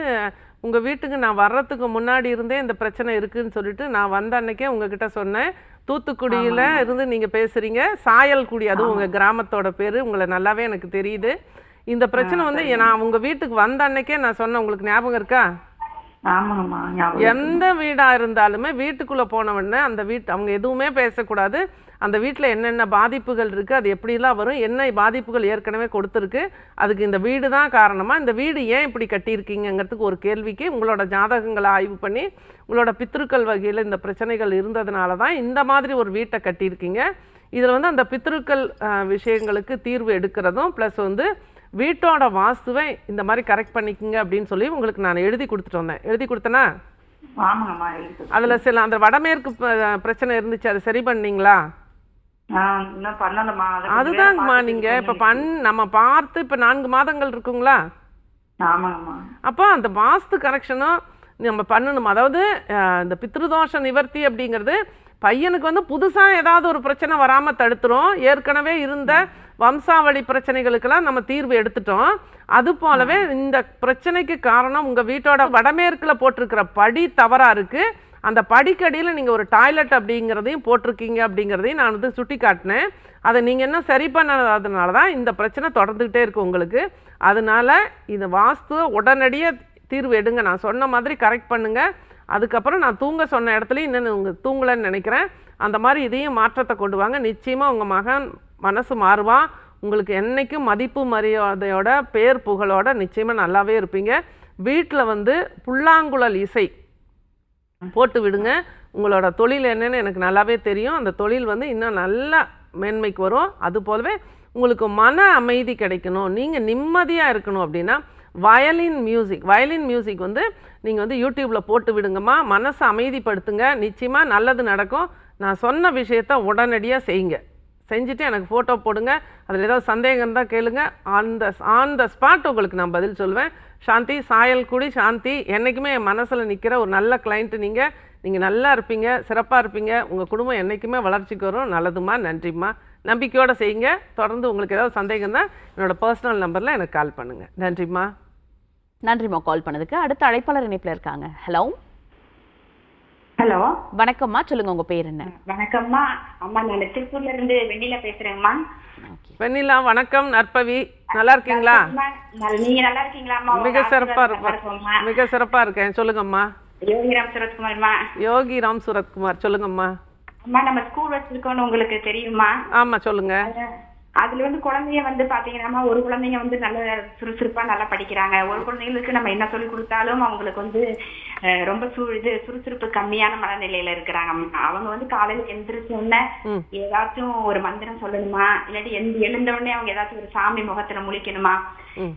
உங்க வீட்டுக்கு நான் வர்றதுக்கு முன்னாடி இருந்தே இந்த பிரச்சனை இருக்குன்னு சொல்லிட்டு நான் வந்த அன்னைக்கே உங்ககிட்ட சொன்னேன். தூத்துக்குடியில இருந்து நீங்க பேசுறீங்க, சாயல்குடி, அதுவும் உங்க கிராமத்தோட பேரு, உங்களை நல்லாவே எனக்கு தெரியுது. இந்த பிரச்சனை வந்து நான் உங்க வீட்டுக்கு வந்த அன்னைக்கே நான் சொன்னேன், உங்களுக்கு ஞாபகம் இருக்கா? எந்த வீடா இருந்தாலுமே வீட்டுக்குள்ள போனவொடனே அந்த அவங்க எதுவுமே பேசக்கூடாது. அந்த வீட்டில் என்னென்ன பாதிப்புகள் இருக்குது, அது எப்படிலாம் வரும், என்ன பாதிப்புகள் ஏற்கனவே கொடுத்துருக்கு, அதுக்கு இந்த வீடு தான் காரணமா, இந்த வீடு ஏன் இப்படி கட்டியிருக்கீங்கிறதுக்கு ஒரு கேள்விக்கு உங்களோட ஜாதகங்களை ஆய்வு பண்ணி உங்களோட பித்ருக்கள் வகையில் இந்த பிரச்சனைகள் இருந்ததுனால தான் இந்த மாதிரி ஒரு வீட்டை கட்டியிருக்கீங்க. இதில் வந்து அந்த பித்ருக்கள் விஷயங்களுக்கு தீர்வு எடுக்கிறதும் ப்ளஸ் வந்து வீட்டோட வாஸ்துவை இந்த மாதிரி கரெக்ட் பண்ணிக்கங்க அப்படின்னு சொல்லி உங்களுக்கு நான் எழுதி கொடுத்துட்டு வந்தேன். எழுதி கொடுத்தேனா? அதில் சில அந்த வடமேற்கு பிரச்சனை இருந்துச்சு, அதை சரி பண்ணீங்களா? அதுதாங்கம்மா, நீங்க இப்ப நம்ம பார்த்து இப்ப 4 மாதங்கள் இருக்குங்களா? அப்போ அந்த வாஸ்து கரெக்ஷனும் நம்ம பண்ணணும். அதாவது இந்த பித்ருதோஷ நிவர்த்தி அப்படிங்கிறது பையனுக்கு வந்து புதுசா ஏதாவது ஒரு பிரச்சனை வராம தடுத்துரும். ஏற்கனவே இருந்த வம்சாவளி பிரச்சனைகளுக்கெல்லாம் நம்ம தீர்வு எடுத்துட்டோம். அது போலவே இந்த பிரச்சனைக்கு காரணம் உங்க வீட்டோட வடமேற்குல போட்டிருக்கிற படி தவறா இருக்கு. அந்த படிக்கடியில் நீங்கள் ஒரு டாய்லெட் அப்படிங்கிறதையும் போட்டிருக்கீங்க அப்படிங்கிறதையும் நான் வந்து சுட்டி காட்டினேன். அதை நீங்கள் என்ன சரி பண்ணாததுனால தான் இந்த பிரச்சனை தொடர்ந்துக்கிட்டே இருக்குது உங்களுக்கு. அதனால இந்த வாஸ்து உடனடியாக தீர்வு எடுங்க, நான் சொன்ன மாதிரி கரெக்ட் பண்ணுங்கள். அதுக்கப்புறம் நான் தூங்க சொன்ன இடத்துலையும் இன்னும் உங்கள் தூங்கலைன்னு நினைக்கிறேன். அந்த மாதிரி இதையும் மாற்றத்தை கொண்டு வாங்க. நிச்சயமாக உங்கள் மகன் மனசு மாறுவான். உங்களுக்கு என்றைக்கும் மதிப்பு மரியாதையோட பேர் புகழோட நிச்சயமாக நல்லாவே இருப்பீங்க. வீட்டில் வந்து புல்லாங்குழல் இசை போட்டு விடுங்க. உங்களோட தொழில் என்னன்னு எனக்கு நல்லாவே தெரியும். அந்த தொழில் வந்து இன்னும் நல்ல மேன்மைக்கு வரும். அது போலவே உங்களுக்கு மன அமைதி கிடைக்கணும், நீங்கள் நிம்மதியாக இருக்கணும் அப்படின்னா வயலின் மியூசிக் வந்து நீங்கள் வந்து யூடியூப்பில் போட்டு விடுங்கம்மா. மனசை அமைதிப்படுத்துங்க, நிச்சயமாக நல்லது நடக்கும். நான் சொன்ன விஷயத்த உடனடியாக செய்யுங்க. செஞ்சுட்டு எனக்கு ஃபோட்டோ போடுங்க. அதில் ஏதாவது சந்தேகம் இருந்தால் கேளுங்க. ஆன் த ஸ்பாட் உங்களுக்கு நான் பதில் சொல்லுவேன். சாந்தி, சாயல்குடி சாந்தி, என்றைக்குமே என் மனசில் நிற்கிற ஒரு நல்ல கிளைண்ட்டு நீங்கள் நல்லா இருப்பீங்க, சிறப்பாக இருப்பீங்க. உங்கள் குடும்பம் என்றைக்குமே வளர்ச்சிக்கு வரும். நல்லதுமா, நன்றிம்மா. நம்பிக்கையோடு செய்யுங்க. தொடர்ந்து உங்களுக்கு ஏதாவது சந்தேகம் தான் என்னோடய பர்சனல் நம்பரில் எனக்கு கால் பண்ணுங்கள். நன்றிம்மா. நன்றிம்மா கால் பண்ணதுக்கு. அடுத்த அழைப்பாளர் இணைப்பில் இருக்காங்க. ஹலோ ஹலோ, வணக்கம்மா, சொல்லுங்க உங்க பேர் என்ன? வணக்கம்மா. அம்மா, நான் திருப்பூர்ல இருந்து வெண்ணிலா பேசுறேங்கம்மா. வெண்ணிலா, வணக்கம். நற்பவி, நல்லா இருக்கீங்களா? நீங்க நல்லா இருக்கீங்களாம்மா? மிக சிறப்பா இருக்கேன். சொல்லுங்கம்மா. யோகிராம் சுரத்குமார்மா. யோகிராம் சுரத்குமார், சொல்லுங்கம்மா. அம்மா, நம்ம ஸ்கூல் வச்சிருக்கோம்னு உங்களுக்கு தெரியுமா? ஆமா, சொல்லுங்க. அதுல வந்து குழந்தைங்க வந்து பாத்தீங்கன்னா, ஒரு குழந்தைங்க வந்து நல்ல சுறுசுறுப்பா நல்லா படிக்கிறாங்க. ஒரு குழந்தைங்களுக்கு நம்ம என்ன சொல்லி கொடுத்தாலும் அவங்களுக்கு வந்து ரொம்ப சுறுசுறுப்பு கம்மியான மனநிலையில இருக்கிறாங்க. அவங்க வந்து காலையில எந்திரிச்ச உடனே ஏதாச்சும் ஒரு மந்திரம் சொல்லணுமா, இல்லாட்டி எழுந்த உடனே அவங்க ஏதாச்சும் ஒரு சாமி முகத்துல முழிக்கணுமா?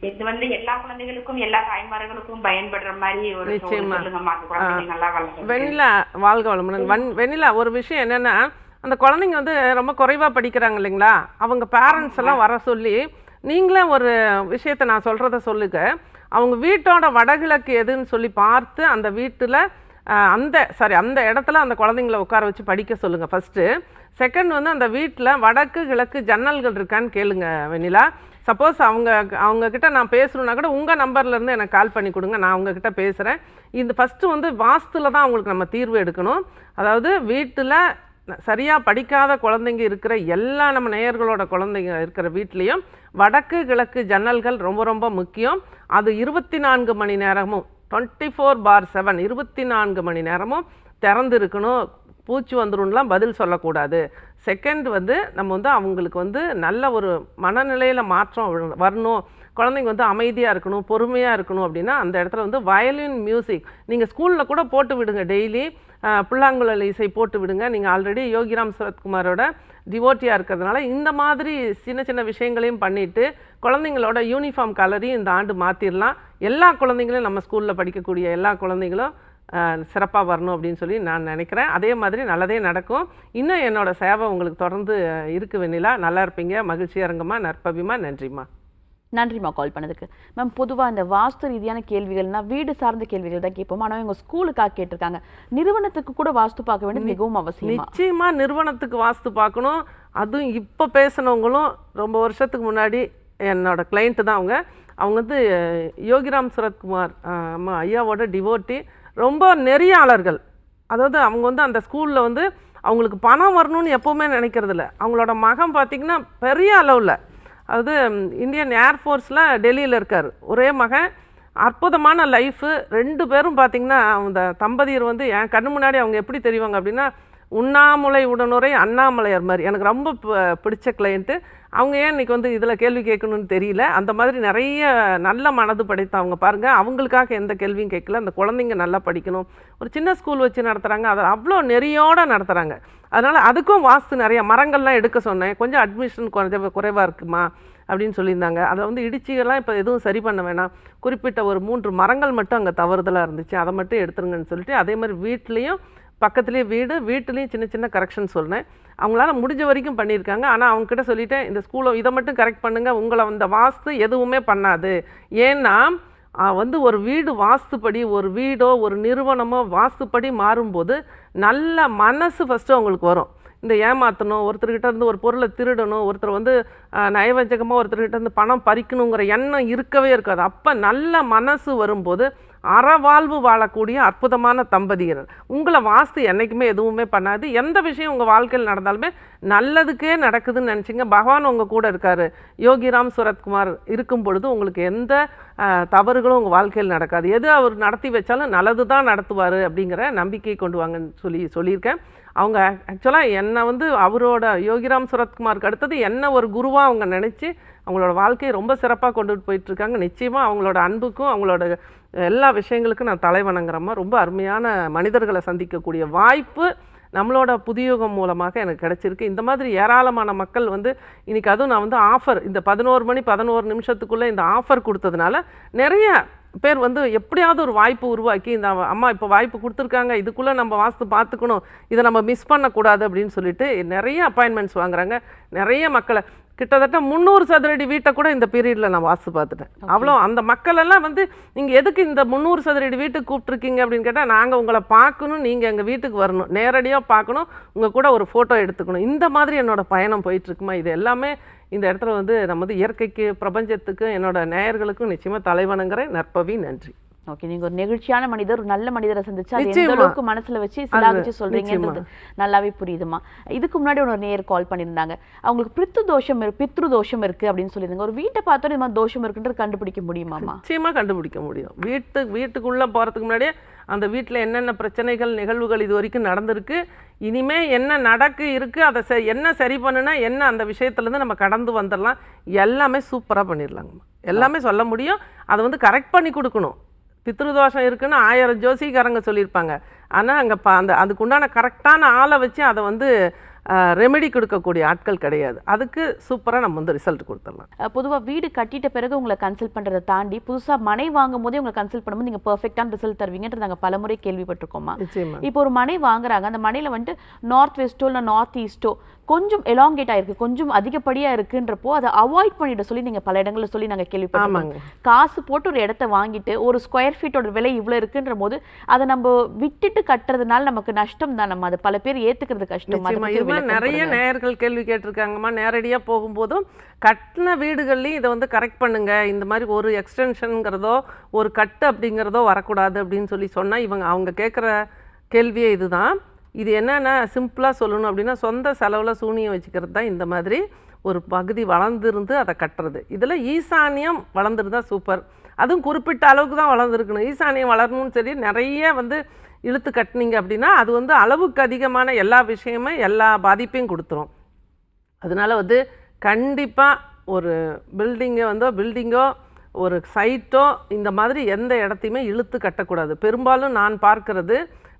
இது வந்து எல்லா குழந்தைகளுக்கும் எல்லா தாய்மார்களுக்கும் பயன்படுற மாதிரி ஒரு சொல்லுங்கம்மா. குழந்தைங்க நல்லா வளர்ந்து. வெண்ணிலா, வாழ்க வளமுடன். வெண்ணிலா, ஒரு விஷயம் என்னன்னா, அந்த குழந்தைங்க வந்து ரொம்ப குறைவாக படிக்கிறாங்க இல்லைங்களா? அவங்க பேரண்ட்ஸ் எல்லாம் வர சொல்லி நீங்களே ஒரு விஷயத்தை நான் சொல்கிறத சொல்லுங்க. அவங்க வீட்டோட வடகிழக்கு எதுன்னு சொல்லி பார்த்து அந்த வீட்டில் அந்த இடத்துல அந்த குழந்தைங்கள உட்கார வச்சு படிக்க சொல்லுங்கள் ஃபஸ்ட்டு. செகண்ட் வந்து அந்த வீட்டில் வடக்கு கிழக்கு ஜன்னல்கள் இருக்கான்னு கேளுங்க வெண்ணிலா. சப்போஸ் அவங்கக்கிட்ட நான் பேசணுன்னா கூட உங்கள் நம்பர்லேருந்து எனக்கு கால் பண்ணி கொடுங்க, நான் அவங்கக்கிட்ட பேசுகிறேன். இந்த ஃபஸ்ட்டு வந்து வாஸ்துவில் தான் அவங்களுக்கு நம்ம தீர்வு எடுக்கணும். அதாவது வீட்டில் சரியாக படிக்காத குழந்தைங்க இருக்கிற எல்லா நம்ம நேயர்களோட குழந்தைங்க இருக்கிற வீட்லேயும் வடக்கு கிழக்கு ஜன்னல்கள் ரொம்ப ரொம்ப முக்கியம். அது 24 மணி நேரமும் 24/7 24 மணி நேரமும் திறந்து இருக்கணும். பூச்சி வந்துடும்லாம் பதில் சொல்லக்கூடாது. செகண்ட் வந்து நம்ம வந்து அவங்களுக்கு வந்து நல்ல ஒரு மனநிலையில் மாற்றம் வரணும், குழந்தைங்க வந்து அமைதியாக இருக்கணும், பொறுமையாக இருக்கணும் அப்படின்னா அந்த இடத்துல வந்து வயலின் மியூசிக் நீங்கள் ஸ்கூலில் கூட போட்டு விடுங்க. டெய்லி புல்லாங்குழல் இசை போட்டு விடுங்க. நீங்கள் ஆல்ரெடி யோகிராம் சுரத்குமாரோட டிவோட்டியாக இருக்கிறதுனால இந்த மாதிரி சின்ன சின்ன விஷயங்களையும் பண்ணிவிட்டு குழந்தைங்களோட யூனிஃபார்ம் கலரையும் இந்த ஆண்டு மாற்றிடலாம். எல்லா குழந்தைங்களும் நம்ம ஸ்கூலில் படிக்கக்கூடிய எல்லா குழந்தைங்களும் சிறப்பாக வரணும் அப்படின்னு சொல்லி நான் நினைக்கிறேன். அதே மாதிரி நல்லதே நடக்கும். இன்னும் என்னோடய சேவை உங்களுக்கு தொடர்ந்து இருக்கு வெண்ணிலா. நல்லா இருப்பீங்க. மகிழ்ச்சியாக இருங்கம்மா. நற்பவிமா. நன்றிம்மா. நன்றிம்மா கால் பண்ணதுக்கு. மேம், பொதுவாக இந்த வாஸ்து ரீதியான கேள்விகள்னா வீடு சார்ந்த கேள்விகள் தான் கேட்போம். ஆனால் எங்கள் ஸ்கூலுக்காக கேட்டிருக்காங்க. நிறுவனத்துக்கு கூட வாஸ்து பார்க்க வேண்டியது மிகவும் அவசியம். நிச்சயமாக நிறுவனத்துக்கு வாஸ்து பார்க்கணும். அதுவும் இப்போ பேசினவங்களும் ரொம்ப வருஷத்துக்கு முன்னாடி என்னோட கிளைண்ட்டு தான். அவங்க வந்து யோகிராம் சுரத்குமார் அம்மா ஐயாவோட டிவோட்டி, ரொம்ப நெறியாளர்கள். அதாவது அவங்க வந்து அந்த ஸ்கூலில் வந்து அவங்களுக்கு பணம் வரணும்னு எப்போவுமே நினைக்கிறதில்ல. அவங்களோட மகன் பார்த்திங்கன்னா பெரிய அளவில், அதாவது இந்தியன் ஏர்ஃபோர்ஸில் டெல்லியில் இருக்கார். ஒரே மகன், அற்புதமான லைஃபு. 2 பேரும் பார்த்திங்கன்னா அந்த தம்பதியர் வந்து என் கண்ணு முன்னாடி அவங்க எப்படி தெரிவாங்க அப்படின்னா, உண்ணாமுலை உடனுரை அண்ணாமலையார் மாதிரி. எனக்கு ரொம்ப பிடிச்ச கிளைண்ட்டு அவங்க. ஏன் இன்றைக்கி வந்து இதில் கேள்வி கேட்கணும்னு தெரியல. அந்த மாதிரி நிறைய நல்ல மனது படைத்தவங்க பாருங்கள். அவங்களுக்காக எந்த கேள்வியும் கேட்கல. அந்த குழந்தைங்க நல்லா படிக்கணும். ஒரு சின்ன ஸ்கூல் வச்சு நடத்துகிறாங்க. அதை அவ்வளோ நெறியோடு நடத்துகிறாங்க. அதனால் அதுக்கும் வாஸ்து நிறைய மரங்கள்லாம் எடுக்க சொன்னேன். கொஞ்சம் அட்மிஷன் குறைவாக இருக்குமா அப்படின்னு சொல்லியிருந்தாங்க. அதை வந்து இடிச்சிகள்லாம் இப்போ எதுவும் சரி பண்ண வேணாம், குறிப்பிட்ட ஒரு 3 மரங்கள் மட்டும் அங்கே தவறுதலாக இருந்துச்சு, அதை மட்டும் எடுத்துருங்கன்னு சொல்லிட்டு, அதே மாதிரி வீட்லேயும் பக்கத்துலேயே வீட்டுலேயும் சின்ன சின்ன கரெக்ஷன் சொன்னேன். அவங்களால முடிஞ்ச வரைக்கும் பண்ணியிருக்காங்க. ஆனால் அவங்கக்கிட்ட சொல்லிவிட்டேன், இந்த ஸ்கூலை இதை மட்டும் கரெக்ட் பண்ணுங்கள், உங்களை அந்த வாஸ்து எதுவுமே பண்ணாது. ஏன்னா வந்து ஒரு வீடு வாஸ்துப்படி, ஒரு வீடோ ஒரு நிறுவனமோ வாஸ்துப்படி மாறும்போது நல்ல மனசு ஃபஸ்ட்டு அவங்களுக்கு வரும். இந்த ஏமாற்றணும், ஒருத்தர்கிட்ட இருந்து ஒரு பொருளை திருடணும், ஒருத்தர் வந்து நயவஞ்சகமாக ஒருத்தர்கிட்ட இருந்து பணம் பறிக்கணுங்கிற எண்ணம் இருக்கவே இருக்காது. அப்போ நல்ல மனசு வரும்போது அறவாழ்வு வாழக்கூடிய அற்புதமான தம்பதியர். உங்களை வாஸ்து என்றைக்குமே எதுவுமே பண்ணாது. எந்த விஷயம் உங்கள் வாழ்க்கையில் நடந்தாலுமே நல்லதுக்கே நடக்குதுன்னு நினச்சிங்க. பகவான் உங்கள் கூட இருக்கார். யோகிராம் சுரத்குமார் இருக்கும் பொழுது உங்களுக்கு எந்த தவறுகளும் உங்கள் வாழ்க்கையில் நடக்காது. எது அவர் நடத்தி வச்சாலும் நல்லது தான் நடத்துவார் அப்படிங்கிற நம்பிக்கை கொண்டு வாங்கன்னு சொல்லியிருக்கேன். அவங்க ஆக்சுவலாக என்னை வந்து அவரோட யோகிராம் சுரத்குமாருக்கு அடுத்தது என்ன ஒரு குருவாக அவங்க நினச்சி அவங்களோட வாழ்க்கையை ரொம்ப சிறப்பாக கொண்டுட்டு போயிட்டுருக்காங்க. நிச்சயமாக அவங்களோட அன்புக்கும் அவங்களோட எல்லா விஷயங்களுக்கும் நான் தலை வணங்குறேம்மா. ரொம்ப அருமையான மனிதர்களை சந்திக்கக்கூடிய வாய்ப்பு நம்மளோட புதியுகம் மூலமாக எனக்கு கிடைச்சிருக்கு. இந்த மாதிரி ஏராளமான மக்கள் வந்து இன்றைக்கி அதுவும் நான் வந்து ஆஃபர் இந்த 11 மணி 11 நிமிஷத்துக்குள்ளே இந்த ஆஃபர் கொடுத்ததுனால நிறைய பேர் வந்து எப்படியாவது ஒரு வாய்ப்பு உருவாக்கி இந்த அம்மா இப்போ வாய்ப்பு கொடுத்துருக்காங்க, இதுக்குள்ளே நம்ம வாஸ்து பார்த்துக்கணும், இதை நம்ம மிஸ் பண்ணக்கூடாது அப்படின்னு சொல்லிட்டு நிறைய அப்பாயின்மெண்ட்ஸ் வாங்குறாங்க. நிறைய மக்களை கிட்டத்தட்ட 300 சதுரடி வீட்டை கூட இந்த பீரியடில் நான் வாஸ்து பார்த்துட்டேன். அவ்வளோ அந்த மக்களெல்லாம் வந்து நீங்கள் எதுக்கு இந்த 300 சதுரடி வீட்டுக்கு கூப்பிட்ருக்கீங்க அப்படின்னு கேட்டால், நாங்கள் உங்களை பார்க்கணும், நீங்கள் எங்கள் வீட்டுக்கு வரணும், நேரடியாக பார்க்கணும், உங்கள் கூட ஒரு ஃபோட்டோ எடுத்துக்கணும். இந்த மாதிரி என்னோடய பயணம் போயிட்டுருக்குமா. இது எல்லாமே இந்த இடத்துல வந்து நம்ம வந்து இயற்கைக்கு, பிரபஞ்சத்துக்கு, என்னோட நேயர்களுக்கும் நிச்சயமாக தலைவணங்குறேன். நற்பவி, நன்றி. ஓகே, நீங்க ஒரு நெகிழ்ச்சியான மனிதர், ஒரு நல்ல மனிதரை சந்திச்சு அது எந்த அளவுக்கு மனசுல வச்சு சிலாகிச்சு சொல்றீங்கன்றது நல்லாவே புரியுதுமா. இதுக்கு முன்னாடி ஒரு நேயர் கால் பண்ணியிருந்தாங்க, அவங்களுக்கு பித்ரு தோஷம் இருக்கு அப்படின்னு சொல்லியிருந்தாங்க. ஒரு வீட்டை பார்த்தோம் இந்த மாதிரி தோஷம் இருக்குன்றது கண்டுபிடிக்க முடியுமாமா? நிச்சயமா கண்டுபிடிக்க முடியும். வீட்டுக்குள்ள போறதுக்கு முன்னாடியே அந்த வீட்டில் என்னென்ன பிரச்சனைகள், நிகழ்வுகள் இது வரைக்கும் நடந்திருக்கு, இனிமே என்ன இருக்கு, அதை என்ன சரி பண்ணுனா என்ன, அந்த விஷயத்துலேருந்து நம்ம கடந்து வந்துடலாம். எல்லாமே சூப்பராக பண்ணிடலாங்கம்மா. எல்லாமே சொல்ல முடியும். அதை வந்து கரெக்ட் பண்ணி கொடுக்கணும். பித்ருதோஷம் இருக்குன்னு 1000 ஜோசிக்காரங்க சொல்லியிருப்பாங்க. ஆனால் அங்கே அதுக்குண்டான கரெக்டான ஆளை வச்சு அதை வந்து ரெமெடி கொடுக்கக்கூடிய ஆட்கள் கிடையாது. அதுக்கு சூப்பராக நம்ம வந்து ரிசல்ட் கொடுத்துடலாம். பொதுவாக வீடு கட்டிட்ட பிறகு உங்களை கன்சல்ட் பண்ணுறதை தாண்டி புதுசாக மனை வாங்கும் போதே உங்களை கன்சல்ட் பண்ணும்போது நீங்கள் பர்ஃபெக்டான ரிசல்ட் தருவீங்கன்றது நாங்கள் பலமுறை கேள்விப்பட்டிருக்கோமா. இப்போ ஒரு மனை வாங்குறாங்க, அந்த மனையில் வந்துட்டு நார்த் வெஸ்ட்டோ இல்லை நார்த் ஈஸ்ட்டோ கொஞ்சம் எலாங்கேட் ஆயிருக்கு, கொஞ்சம் அதிகப்படியாக இருக்குன்றப்போ அதை அவாய்ட் பண்ணிட சொல்லி நீங்கள் பல இடங்களில் சொல்லி நாங்கள் கேள்விப்பட்டோம். காசு போட்டு ஒரு இடத்த வாங்கிட்டு ஒரு ஸ்கொயர் ஃபீட்டோட விலை இவ்வளோ இருக்குன்ற போது அதை நம்ம விட்டுட்டு கட்டுறதுனால நமக்கு நஷ்டம் தான். நம்ம அதை பல பேர் ஏற்றுக்கிறது கஷ்டம். நிறைய நேயர்கள் கேள்வி கேட்டிருக்காங்கம்மா. நேரடியாக போகும்போதும் கட்டின வீடுகள்லையும் இதை வந்து கரெக்ட் பண்ணுங்க, இந்த மாதிரி ஒரு எக்ஸ்டென்ஷனுங்கிறதோ ஒரு கட்டு அப்படிங்கிறதோ வரக்கூடாது அப்படின்னு சொன்னால் அவங்க கேட்குற கேள்வியே இதுதான். இது என்னென்னா சிம்பிளாக சொல்லணும் அப்படின்னா, சொந்த செலவில் சூனியம் வச்சுக்கிறது தான் இந்த மாதிரி ஒரு பகுதி வளர்ந்துருந்து அதை கட்டுறது. இதில் ஈசானியம் வளர்ந்துருந்தா சூப்பர். அதுவும் குறிப்பிட்ட அளவுக்கு தான் வளர்ந்துருக்கணும். ஈசானியம் வளரணும்னு சரி நிறைய வந்து இழுத்து கட்டினீங்க அப்படின்னா அது வந்து அளவுக்கு அதிகமான எல்லா விஷயமும் எல்லா பாதிப்பையும் கொடுத்துரும். அதனால் வந்து கண்டிப்பாக ஒரு பில்டிங்கோ ஒரு சைட்டோ இந்த மாதிரி எந்த இடத்தையுமே இழுத்து கட்டக்கூடாது. பெரும்பாலும் நான் பார்க்கறது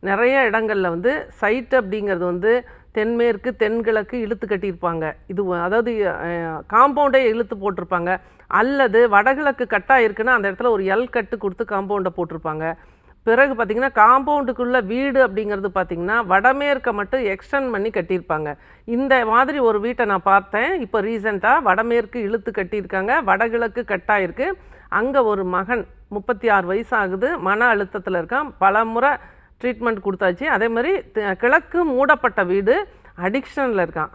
நிறைய இடங்களில் வந்து சைட் அப்படிங்கிறது வந்து தென்மேற்கு தென்கிழக்கு இழுத்து கட்டியிருப்பாங்க. இது அதாவது காம்பவுண்டே இழுத்து போட்டிருப்பாங்க. அல்லது வடகிழக்கு கட்டாக இருக்குன்னா அந்த இடத்துல ஒரு எல் கட்டு கொடுத்து காம்பவுண்டை போட்டிருப்பாங்க. பிறகு பார்த்திங்கன்னா காம்பவுண்டுக்குள்ளே வீடு அப்படிங்கிறது பார்த்திங்கன்னா வடமேற்கை மட்டும் எக்ஸ்டெண்ட் பண்ணி கட்டியிருப்பாங்க. இந்த மாதிரி ஒரு வீட்டை நான் பார்த்தேன் இப்போ ரீசெண்டாக. வடமேற்கு இழுத்து கட்டியிருக்காங்க, வடகிழக்கு கட்டாயிருக்கு. அங்கே ஒரு மகன் 36 வயசு ஆகுது, மன அழுத்தத்தில் இருக்கான், பல முறை ட்ரீட்மெண்ட் கொடுத்தாச்சு. அதே மாதிரி கிழக்கு மூடப்பட்ட வீடு, அடிக்ஷனில் இருக்கான்.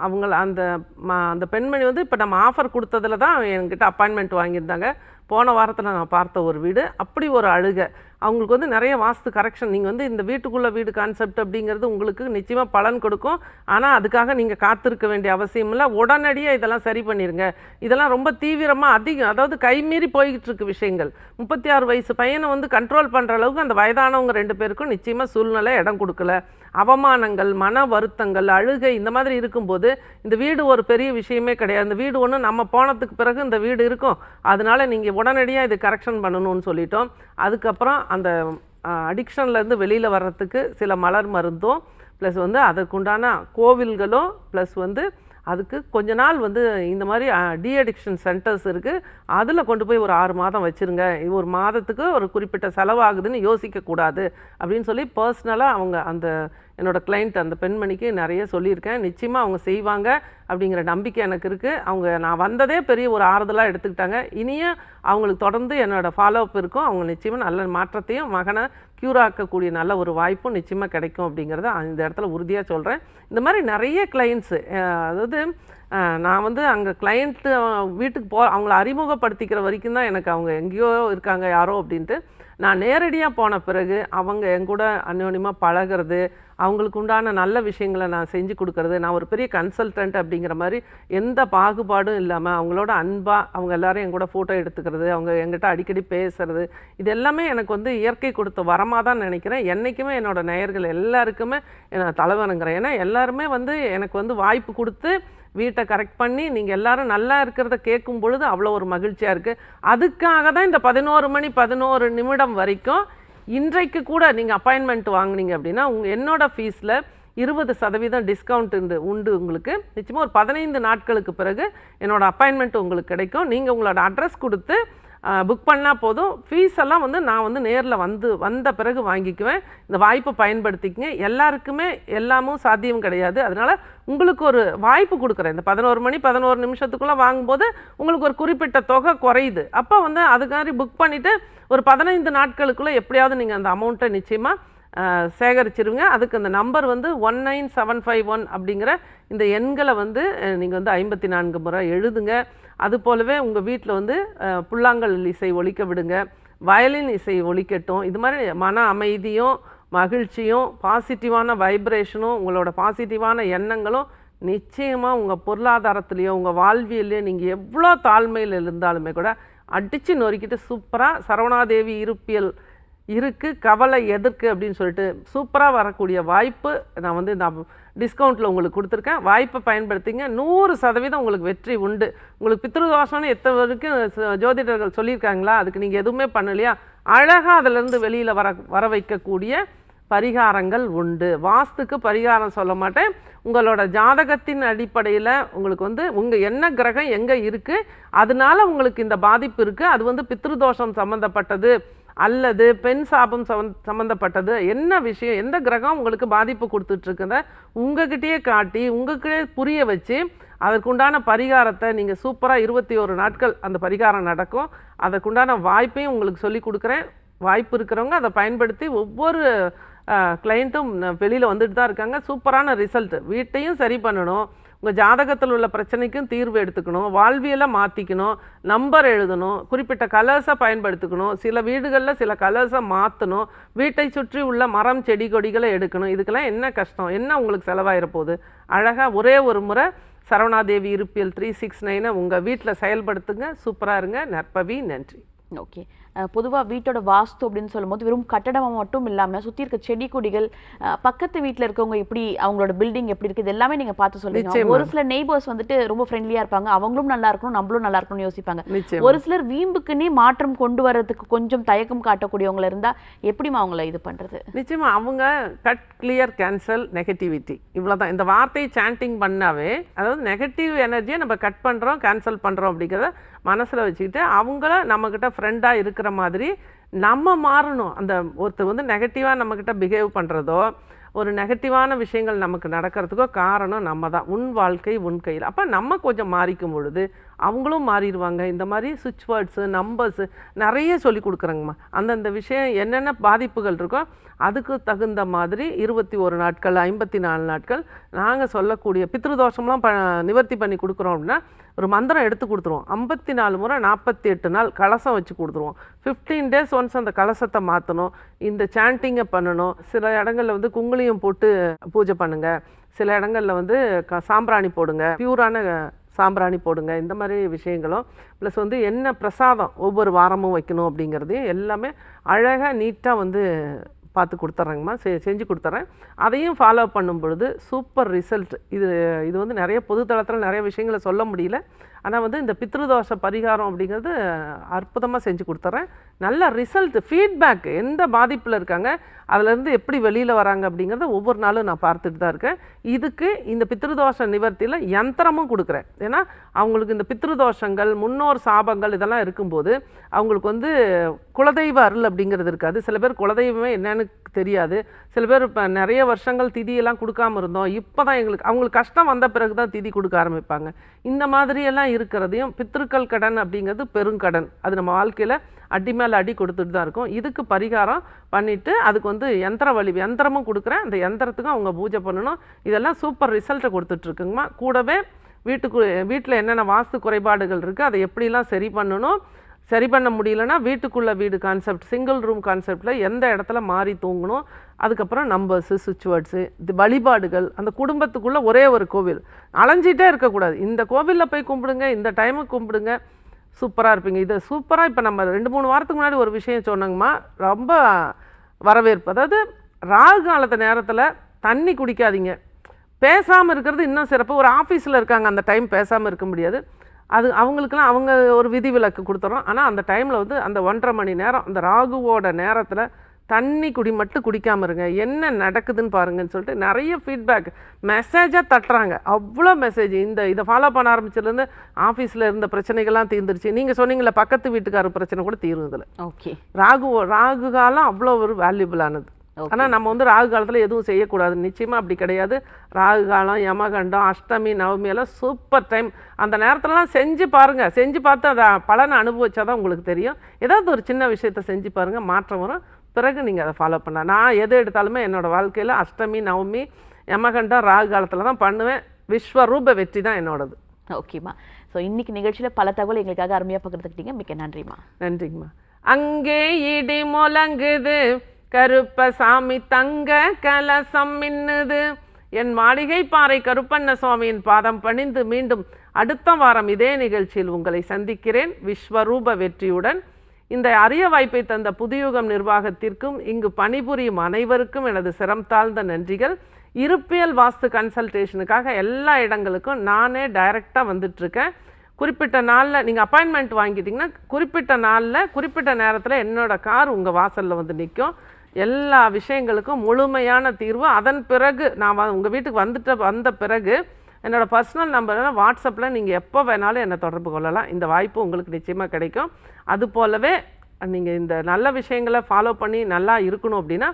அந்த பெண்மணி வந்து இப்போ நம்ம ஆஃபர் கொடுத்ததில் தான் என்கிட்ட அப்பாயின்மெண்ட் வாங்கியிருந்தாங்க. போன வாரத்தில் நான் பார்த்த ஒரு வீடு, அப்படி ஒரு அழுகை. அவங்களுக்கு வந்து நிறைய வாஸ்து கரெக்ஷன். நீங்கள் வந்து இந்த வீட்டுக்குள்ளே வீடு கான்செப்ட் அப்படிங்கிறது உங்களுக்கு நிச்சயமாக பலன் கொடுக்கும். ஆனால் அதுக்காக நீங்கள் காத்திருக்க வேண்டிய அவசியம் இல்லை. உடனடியாக இதெல்லாம் சரி பண்ணிடுங்க. இதெல்லாம் ரொம்ப தீவிரமாக அதாவது கைமீறி போய்கிட்டு இருக்கு விஷயங்கள். 36 வயசு பையனை வந்து கண்ட்ரோல் பண்ணுற அளவுக்கு அந்த வயதானவங்க 2 பேருக்கும் நிச்சயமாக சூழ்நிலை இடம் கொடுக்கல. அவமானங்கள், மன வருத்தங்கள், அழுகை இந்த மாதிரி இருக்கும்போது இந்த வீடு ஒரு பெரிய விஷயமே கிடையாது. இந்த வீடு ஒன்று நம்ம போனதுக்கு பிறகு இந்த வீடு இருக்கும். அதனால நீங்கள் உடனடியாக இது கரெக்ஷன் பண்ணணும்னு சொல்லிட்டோம். அதுக்கப்புறம் அந்த அடிக்ஷன்லேருந்து வெளியில் வர்றதுக்கு சில மலர் மருந்தும் ப்ளஸ் வந்து அதற்குண்டான கோவில்களும் ப்ளஸ் வந்து அதுக்கு கொஞ்ச நாள் வந்து இந்த மாதிரி டி அடிக்ஷன் சென்டர்ஸ் இருக்குது. அதில் கொண்டு போய் ஒரு 6 மாதம் வச்சுருங்க. ஒரு மாதத்துக்கு ஒரு குறிப்பிட்ட செலவாகுதுன்னு யோசிக்கக்கூடாது அப்படின்னு சொல்லி பர்சனலாக அந்த என்னோடய கிளைண்ட் அந்த பெண்மணிக்கு நிறைய சொல்லியிருக்கேன். நிச்சயமாக அவங்க செய்வாங்க அப்படிங்கிற நம்பிக்கை எனக்கு இருக்குது. நான் வந்ததே பெரிய ஒரு ஆறுதலாக எடுத்துக்கிட்டாங்க. இனியும் அவங்களுக்கு தொடர்ந்து என்னோடய ஃபாலோஅப் இருக்கும். அவங்க நிச்சயமாக நல்ல மாற்றத்தையும் மகனை க்யூர் ஆக்கக்கூடிய நல்ல ஒரு வாய்ப்பும் நிச்சயமாக கிடைக்கும் அப்படிங்கிறத இந்த இடத்துல உறுதியாக சொல்கிறேன். இந்த மாதிரி நிறைய கிளைண்ட்ஸு, அதாவது நான் வந்து அங்கே கிளைண்ட்டு வீட்டுக்கு அவங்கள அறிமுகப்படுத்திக்கிற வரைக்கும் தான் எனக்கு அவங்க எங்கேயோ இருக்காங்க யாரோ அப்படின்ட்டு. நான் நேரடியாக போன பிறகு அவங்க எங்கூட அந்யோன்யமாக பழகிறது, அவங்களுக்கு உண்டான நல்ல விஷயங்களை நான் செஞ்சு கொடுக்கறது, நான் ஒரு பெரிய கன்சல்டன்ட் அப்படிங்கிற மாதிரி எந்த பாகுபாடும் இல்லாமல் அவங்களோட அன்பாக அவங்க எல்லோரும் எங்கூட ஃபோட்டோ எடுத்துக்கிறது, அவங்க எங்கிட்ட அடிக்கடி பேசுகிறது, இது எல்லாமே எனக்கு வந்து இயற்கை கொடுத்த வரமாக தான் நினைக்கிறேன். என்றைக்குமே என்னோடய நேயர்கள் எல்லாருக்குமே நான் தலைவணங்குறேன். ஏன்னா எல்லாருமே வந்து எனக்கு வந்து வாய்ப்பு கொடுத்து வீட்டை கரெக்ட் பண்ணி நீங்கள் எல்லோரும் நல்லா இருக்கிறத கேட்கும் பொழுது அவ்வளோ ஒரு மகிழ்ச்சியாக இருக்குது. அதுக்காக தான் இந்த 11 மணி 11 நிமிடம் வரைக்கும் இன்றைக்கு கூட நீங்கள் அப்பாயின்மெண்ட் வாங்கினீங்க அப்படின்னா என்னோடய ஃபீஸில் 20% டிஸ்கவுண்ட் உண்டு உங்களுக்கு. நிச்சயமாக ஒரு 15 நாட்களுக்கு பிறகு என்னோட அப்பாயின்மெண்ட் உங்களுக்கு கிடைக்கும். நீங்கள் உங்களோட அட்ரஸ் கொடுத்து புக் பண்ணால் போதும். ஃபீஸ் எல்லாம் வந்து நான் வந்து நேரில் வந்த பிறகு வாங்கிக்குவேன். இந்த வாய்ப்பை பயன்படுத்திக்கங்க. எல்லாருக்குமே எல்லாமும் சாத்தியம் கிடையாது. அதனால் உங்களுக்கு ஒரு வாய்ப்பு கொடுக்குறேன். இந்த 11 மணி 11 நிமிஷத்துக்குள்ளே வாங்கும்போது உங்களுக்கு ஒரு குறிப்பிட்ட தொகை குறையுது. அப்போ வந்து அதுக்காரி புக் பண்ணிவிட்டு ஒரு 15 நாட்களுக்குள்ளே எப்படியாவது நீங்கள் அந்த அமௌண்ட்டை நிச்சயமாக சேகரிச்சிருங்க. அதுக்கு அந்த நம்பர் வந்து 19751 அப்படிங்கிற இந்த எண்களை வந்து நீங்கள் வந்து 54 முறை எழுதுங்க. அது போலவே உங்கள் வீட்டில் வந்து புல்லாங்கல் இசை ஒலிக்க விடுங்க, வயலின் இசை ஒலிக்கட்டும். இது மாதிரி மன அமைதியும் மகிழ்ச்சியும் பாசிட்டிவான வைப்ரேஷனும் உங்களோட பாசிட்டிவான எண்ணங்களும் நிச்சயமாக உங்கள் பொருளாதாரத்துலேயோ உங்கள் வாழ்வியல்லையோ நீங்கள் எவ்வளோ தாழ்மையில் இருந்தாலுமே கூட அடித்து நொறுக்கிட்டு சூப்பராக சரவணாதேவி இருப்பியல் இருக்குது, கவலை எதற்கு அப்படின்னு சொல்லிட்டு சூப்பராக வரக்கூடிய வாய்ப்பு நான் வந்து இந்த டிஸ்கவுண்ட்டில் உங்களுக்கு கொடுத்துருக்கேன். வாய்ப்பை பயன்படுத்திங்க. 100% உங்களுக்கு வெற்றி உண்டு. உங்களுக்கு பித்ருதோஷம்னு எத்தனை வரைக்கும் ஜோதிடர்கள் சொல்லியிருக்காங்களா? அதுக்கு நீங்கள் எதுவுமே பண்ணலையா? அழகாக அதிலேருந்து வெளியில் வர வைக்கக்கூடிய பரிகாரங்கள் உண்டு. வாஸ்துக்கு பரிகாரம் சொல்ல மாட்டேன். உங்களோட ஜாதகத்தின் அடிப்படையில் உங்களுக்கு வந்து உங்கள் என்ன கிரகம் எங்கே இருக்குது, அதனால உங்களுக்கு இந்த பாதிப்பு இருக்குது, அது வந்து பித்ருதோஷம் சம்மந்தப்பட்டது அல்லது பெண் சாபம் சம்மந்தப்பட்டது, என்ன விஷயம், எந்த கிரகம் உங்களுக்கு பாதிப்பு கொடுத்துட்ருக்குத உங்ககிட்டயே காட்டி உங்ககிட்டே புரிய வச்சு அதற்குண்டான பரிகாரத்தை நீங்கள் சூப்பராக 21 நாட்கள் அந்த பரிகாரம் நடக்கும். அதற்குண்டான வாய்ப்பையும் உங்களுக்கு சொல்லி கொடுக்குறேன். வாய்ப்பு இருக்கிறவங்க அதை பயன்படுத்தி ஒவ்வொரு கிளைண்ட்டும் வெளியில் வந்துட்டு தான் இருக்காங்க. சூப்பரான ரிசல்ட். வீட்டையும் சரி பண்ணணும், உங்கள் ஜாதகத்தில் உள்ள பிரச்சனைக்கும் தீர்வு எடுத்துக்கணும், வாழ்வியலை மாற்றிக்கணும், நம்பர் எழுதணும், குறிப்பிட்ட கலர்ஸை பயன்படுத்திக்கணும், சில வீடுகளில் சில கலர்ஸை மாற்றணும், வீட்டை சுற்றி உள்ள மரம் செடி கொடிகளை எடுக்கணும். இதுக்கெல்லாம் என்ன கஷ்டம், என்ன உங்களுக்கு செலவாயிர போகுது? அழகாக ஒரே ஒரு முறை சரவணாதேவி இருப்பியல் 369 உங்கள் வீட்டில் செயல்படுத்துங்க. சூப்பராக இருங்க. நற்பவி. நன்றி. ஓகே. பொதுவாக வீட்டோட வாஸ்து அப்படின்னு சொல்லும்போது வெறும் கட்டடமாக மட்டும் இல்லாமல் சுற்றி இருக்க செடி கொடிகள், பக்கத்து வீட்டில் இருக்கவங்க எப்படி, அவங்களோட பில்டிங் எப்படி இருக்குது, எல்லாமே நீங்கள் பார்த்து சொல்லுங்க. ஒரு சில நெய்பர்ஸ் வந்துட்டு ரொம்ப ஃப்ரெண்ட்லியாக இருப்பாங்க, அவங்களும் நல்லா இருக்கணும் நம்மளும் நல்லா இருக்கணும்னு யோசிப்பாங்க. ஒரு சிலர் வீம்புக்குன்னே மாற்றம் கொண்டு வர்றதுக்கு கொஞ்சம் தயக்கம் காட்டக்கூடியவங்கள இருந்தால் எப்படிமா அவங்கள இது பண்ணுறது? நிச்சயமாக அவங்க கட் கிளியர் கேன்சல் நெகட்டிவிட்டி இவ்வளோதான். இந்த வார்த்தையை சாண்டிங் பண்ணாவே அதாவது நெகட்டிவ் எனர்ஜியை நம்ம கட் பண்ணுறோம் கேன்சல் பண்ணுறோம் அப்படிங்கிறத மனசில் வச்சுக்கிட்டு அவங்கள நம்மக்கிட்ட ஃப்ரெண்டாக இருக்கிற மாதிரி நம்ம மாறணும். அந்த ஒருத்தர் வந்து நெகட்டிவாக நம்மக்கிட்ட பிஹேவ் பண்ணுறதோ ஒரு நெகட்டிவான விஷயங்கள் நமக்கு நடக்கிறதுக்கோ காரணம் நம்ம தான். உன் வாழ்க்கை உன் கையில். அப்போ நம்ம கொஞ்சம் மாறிக்கும் பொழுது அவங்களும் மாறிடுவாங்க. இந்த மாதிரி சுவிட்ச் வேர்ட்ஸு நம்பர்ஸு நிறைய சொல்லி கொடுக்குறாங்கம்மா. அந்தந்த விஷயம் என்னென்ன பாதிப்புகள் இருக்கோ அதுக்கு தகுந்த மாதிரி 21 நாட்கள் 54 நாட்கள் நாங்கள் சொல்லக்கூடிய பித்ருதோஷம்லாம் நிவர்த்தி பண்ணி கொடுக்குறோம். அப்படின்னா ஒரு மந்திரம் எடுத்து கொடுத்துருவோம். 54 முறை 48 நாள் கலசம் வச்சு கொடுத்துருவோம். 15 days ஒன்ஸ் அந்த கலசத்தை மாற்றணும். இந்த சாண்டிங்கை பண்ணணும். சில இடங்களில் வந்து குங்குளியம் போட்டு பூஜை பண்ணுங்கள். சில இடங்களில் வந்து சாம்பிராணி போடுங்க, பியூரான சாம்பிராணி போடுங்க. இந்த மாதிரி விஷயங்களும் ப்ளஸ் வந்து என்ன பிரசாதம் ஒவ்வொரு வாரமும் வைக்கணும் அப்படிங்கிறதையும் எல்லாமே அழகாக நீட்டாக வந்து பார்த்து கொடுத்துட்றேங்கம்மா. செஞ்சு கொடுத்துட்றேன். அதையும் ஃபாலோ பண்ணும் பொழுது சூப்பர் ரிசல்ட். இது வந்து நிறைய பொதுத்தளத்தில் நிறைய விஷயங்களை சொல்ல முடியல. ஆனால் வந்து இந்த பித்ருதோஷ பரிகாரம் அப்படிங்கிறது அற்புதமாக செஞ்சு கொடுத்துட்றேன். நல்ல ரிசல்ட், ஃபீட்பேக், எந்த பாதிப்பில் இருக்காங்க, அதுலேருந்து எப்படி வெளியில் வராங்க அப்படிங்கிறத ஒவ்வொரு நாளும் நான் பார்த்துட்டு தான் இருக்கேன். இதுக்கு இந்த பித்ருதோஷ நிவர்த்தியில் யந்திரமும் கொடுக்குறேன். ஏன்னா அவங்களுக்கு இந்த பித்ருதோஷங்கள் முன்னோர் சாபங்கள் இதெல்லாம் இருக்கும்போது அவங்களுக்கு வந்து குலதெய்வ அருள் அப்படிங்கிறது இருக்காது. சில பேர் குலதெய்வமே என்னன்னு தெரியாது. சில பேர் இப்போ நிறைய வருஷங்கள் திதியெல்லாம் கொடுக்காமல் இருந்தோம், இப்போ தான் அவங்களுக்கு கஷ்டம் வந்த பிறகு தான் திதி கொடுக்க ஆரம்பிப்பாங்க. இந்த மாதிரியெல்லாம் இருக்கிறதையும் பித்ருக்கள் கடன் அப்படிங்கிறது பெருங்கடன். அது நம்ம வாழ்க்கையில் அடி மேலே அடி கொடுத்துட்டு தான் இருக்கும். இதுக்கு பரிகாரம் பண்ணிவிட்டு அதுக்கு வந்து யந்திரமும் கொடுக்குறேன். அந்த யந்திரத்துக்கும் அவங்க பூஜை பண்ணணும். இதெல்லாம் சூப்பர் ரிசல்ட்டை கொடுத்துட்ருக்குங்கம்மா. கூடவே வீட்டில் என்னென்ன வாஸ்து குறைபாடுகள் இருக்குது அதை எப்படிலாம் சரி பண்ணணும், சரி பண்ண முடியலன்னா வீட்டுக்குள்ளே வீடு கான்செப்ட், சிங்கிள் ரூம் கான்செப்டில் எந்த இடத்துல மாறி தூங்கணும், அதுக்கப்புறம் நம்பர்ஸு சுவிட்ச் வேர்ட்ஸு, இது வழிபாடுகள், அந்த குடும்பத்துக்குள்ளே ஒரே ஒரு கோவில் அலைஞ்சிட்டே இருக்கக்கூடாது. இந்த கோவிலில் போய் கும்பிடுங்க, இந்த டைமுக்கு கும்பிடுங்க, சூப்பராக இருப்பீங்க. இது சூப்பராக இப்போ நம்ம 2-3 வாரத்துக்கு முன்னாடி ஒரு விஷயம் சொன்னாங்கம்மா, ரொம்ப வரவேற்பு. அதாவது ராகு காலத்து நேரத்தில் தண்ணி குடிக்காதீங்க. பேசாமல் இருக்கிறது இன்னும் சிறப்பு. ஒரு ஆஃபீஸில் இருக்காங்க, அந்த டைம் பேசாமல் இருக்க முடியாது. அது அவங்களுக்கெல்லாம் அவங்க ஒரு விதிவிலக்கு கொடுத்துறோம். ஆனால் அந்த டைமில் வந்து அந்த 1.5 மணி நேரம் அந்த ராகுவோட நேரத்தில் தண்ணி குடி மட்டும் குடிக்காமல் இருங்க, என்ன நடக்குதுன்னு பாருங்கன்னு சொல்லிட்டு நிறைய ஃபீட்பேக் மெசேஜாக தட்டுறாங்க. அவ்வளோ மெசேஜ். இதை ஃபாலோ பண்ண ஆரம்பிச்சிலேருந்து ஆஃபீஸில் இருந்த பிரச்சனைகள்லாம் தீர்ந்துருச்சு. நீங்கள் சொன்னீங்களே பக்கத்து வீட்டுக்கார பிரச்சனை கூட தீரும் இதில். ஓகே. ராகு காலம் அவ்வளோ ஒரு வேல்யூபிளானது. ஆனால் நம்ம வந்து ராகு காலத்தில் எதுவும் செய்யக்கூடாது, நிச்சயமாக அப்படி கிடையாது. ராகு காலம், யமகண்டம், அஷ்டமி, நவமி எல்லாம் சூப்பர் டைம். அந்த நேரத்துலலாம் செஞ்சு பாருங்கள். செஞ்சு பார்த்து அதை பலனை அனுபவிச்சா தான் உங்களுக்கு தெரியும். ஏதாவது ஒரு சின்ன விஷயத்தை செஞ்சு பாருங்கள், மாற்றம் வரும். பிறகு நீங்கள் அதை ஃபாலோ பண்ண. நான் எது எடுத்தாலுமே என்னோடய வாழ்க்கையில் அஷ்டமி, நவமி, யமகண்டம், ராகு காலத்தில் தான் பண்ணுவேன். விஸ்வரூப வெற்றி தான் என்னோடது. ஓகேம்மா. ஸோ இன்னைக்கு நிகழ்ச்சியில் பல தகவல் எங்களுக்காக அருமையாக பகிர்ந்துக்கிட்டீங்க. மிக்க நன்றிம்மா. நன்றிங்கம்மா. அங்கே இடி முழங்குது, கருப்பசாமி தங்க கலசம் மின்னுது, என் மாளிகை பாறை கருப்பண்ண சுவாமியின் பாதம் பணிந்து மீண்டும் அடுத்த வாரம் இதே நிகழ்ச்சியில் உங்களை சந்திக்கிறேன் விஸ்வரூப வெற்றியுடன். இந்த அரிய வாய்ப்பை தந்த புதுயுகம் நிர்வாகத்திற்கும் இங்கு பணிபுரியும் அனைவருக்கும் எனது சிரம் தாழ்ந்த நன்றிகள். இருப்பியல் வாஸ்து கன்சல்டேஷனுக்காக எல்லா இடங்களுக்கும் நானே டைரெக்டாக வந்துட்டுருக்கேன். குறிப்பிட்ட நாளில் நீங்கள் அப்பாயின்மெண்ட் வாங்கிட்டிங்கன்னா குறிப்பிட்ட நாளில் குறிப்பிட்ட நேரத்தில் என்னோடய கார் உங்கள் வாசலில் வந்து நிற்கும். எல்லா விஷயங்களுக்கும் முழுமையான தீர்வு. அதன் பிறகு நான் உங்கள் வீட்டுக்கு வந்த பிறகு என்னோடய பர்சனல் நம்பரில் வாட்ஸ்அப்பில் நீங்கள் எப்போ வேணாலும் என்னை தொடர்பு கொள்ளலாம். இந்த வாய்ப்பு உங்களுக்கு நிச்சயமாக கிடைக்கும். அது போலவே நீங்கள் இந்த நல்ல விஷயங்களை ஃபாலோ பண்ணி நல்லா இருக்கணும் அப்படின்னா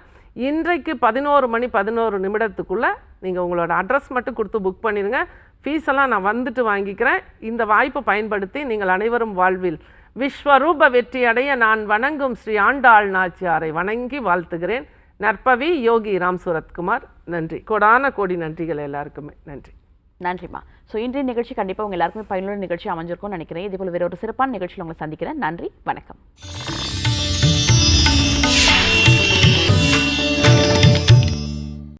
இன்றைக்கு 11 மணி 11 நிமிடத்துக்குள்ளே நீங்கள் உங்களோட அட்ரஸ் மட்டும் கொடுத்து புக் பண்ணிடுங்க. ஃபீஸெல்லாம் நான் வந்துட்டு வாங்கிக்கிறேன். இந்த வாய்ப்பை பயன்படுத்தி நீங்கள் அனைவரும் வாழ்வில் விஸ்வரூப வெற்றி அடைய நான் வணங்கும் ஸ்ரீ ஆண்டாள் நாச்சியாரை வணங்கி வாழ்த்துகிறேன். நற்பவி யோகி ராம் சூரத்குமார். நன்றி. கோடான கோடி நன்றிகள் எல்லாருக்குமே. நன்றி. நன்றிம்மா. ஸோ இன்றைய நிகழ்ச்சி கண்டிப்பாக உங்கள் எல்லாருக்குமே பயனுள்ள நிகழ்ச்சி அமைஞ்சிருக்கும்னு நினைக்கிறேன். இதே போல் வேறு ஒரு சிறப்பான நிகழ்ச்சியில் உங்களை சந்திக்கிறேன். நன்றி, வணக்கம்.